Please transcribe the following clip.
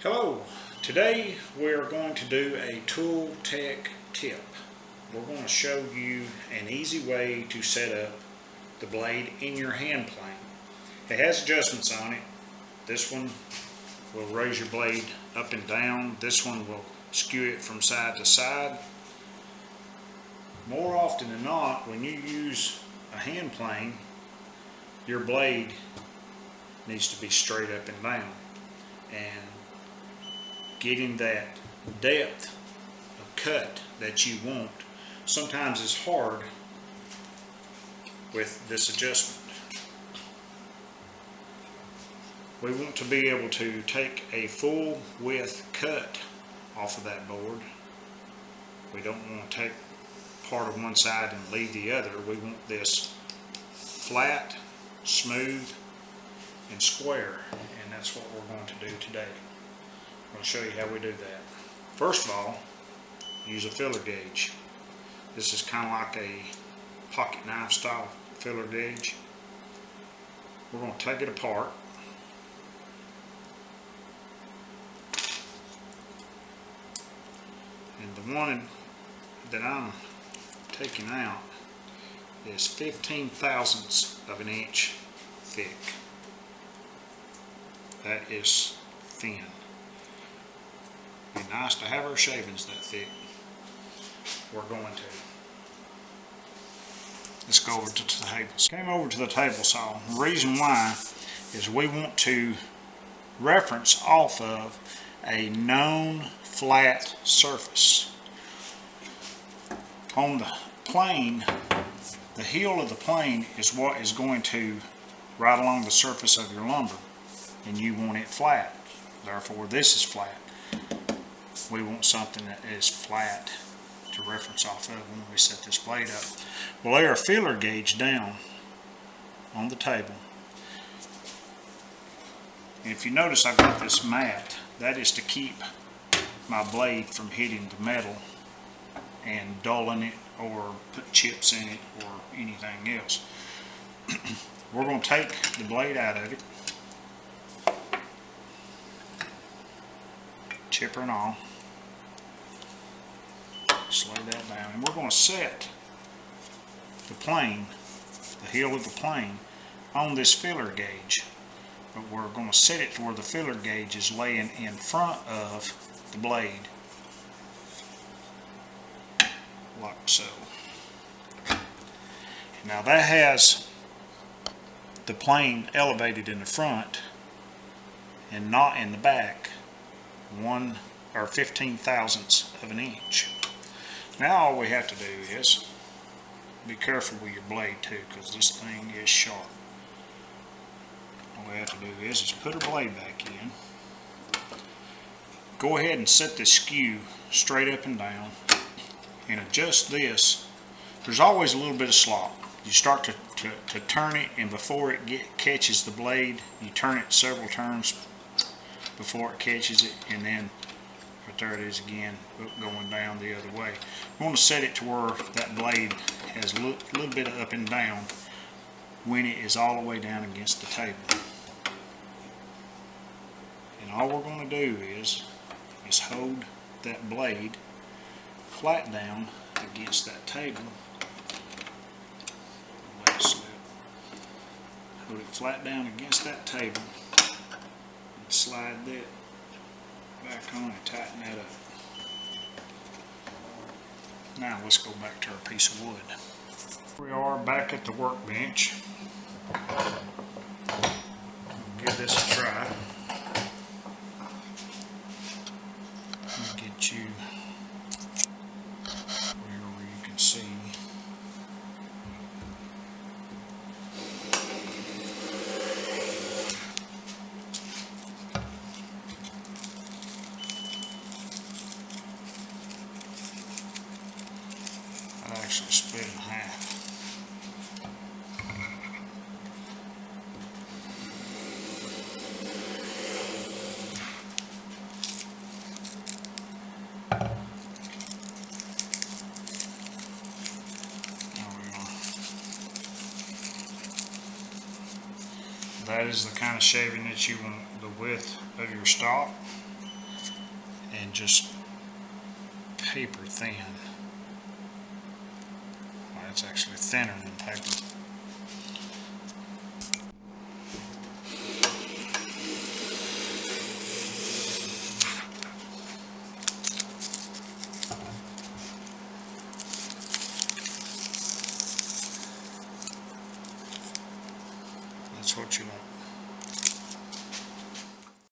Hello, today we're going to do a tool tech tip. We're going to show you an easy way to set up the blade in your hand plane. It has adjustments on it. This one will raise your blade up and down. This one will skew it from side to side. More often than not, when you use a hand plane, your blade needs to be straight up and down. And getting that depth of cut that you want sometimes is hard with this adjustment. We want to be able to take a full width cut off of that board. We don't want to take part of one side and leave the other. We want this flat, smooth, and square, and that's what we're going to do today. I'll show you how we do that. First of all, use a filler gauge. This is kind of like a pocket knife style filler gauge. We're going to take it apart. And the one that I'm taking out is 15 thousandths of an inch thick. That is thin. Be nice to have our shavings that thick. We're going to. Let's go over to the table. Came over to the table saw. The reason why is we want to reference off of a known flat surface. On the plane, the heel of the plane is what is going to right along the surface of your lumber, and you want it flat. Therefore, this is flat. We want something that is flat to reference off of when we set this blade up. We'll lay our filler gauge down on the table. And if you notice, I've got this mat. That is to keep my blade from hitting the metal and dulling it or put chips in it or anything else. We're going to take the blade out of it, chipper and all. Just lay that down, and we're going to set the plane, the heel of the plane, on this filler gauge. But we're going to set it to where the filler gauge is laying in front of the blade, like so. Now that has the plane elevated in the front and not in the back, 1 or 15 thousandths of an inch. Now all we have to do is be careful with your blade too, because this thing is sharp. All we have to do is just put our blade back in. Go ahead and set the skew straight up and down and adjust this. There's always a little bit of slop. You start to turn it, and before it catches the blade, you turn it several turns before it catches it, and then right there it is again, going down the other way. We want to set it to where that blade has a little bit of up and down when it is all the way down against the table. And all we're going to do is hold that blade flat down against that table. Let it slip. Hold it flat down against that table and slide that back on and tighten that up. Now let's go back to our piece of wood. We are back at the workbench. We'll give this a try. Let me get you where you can see. Actually split in half. That is the kind of shaving that you want, the width of your stock. and just paper thin. Well, it's actually thinner than paper. That's what you want.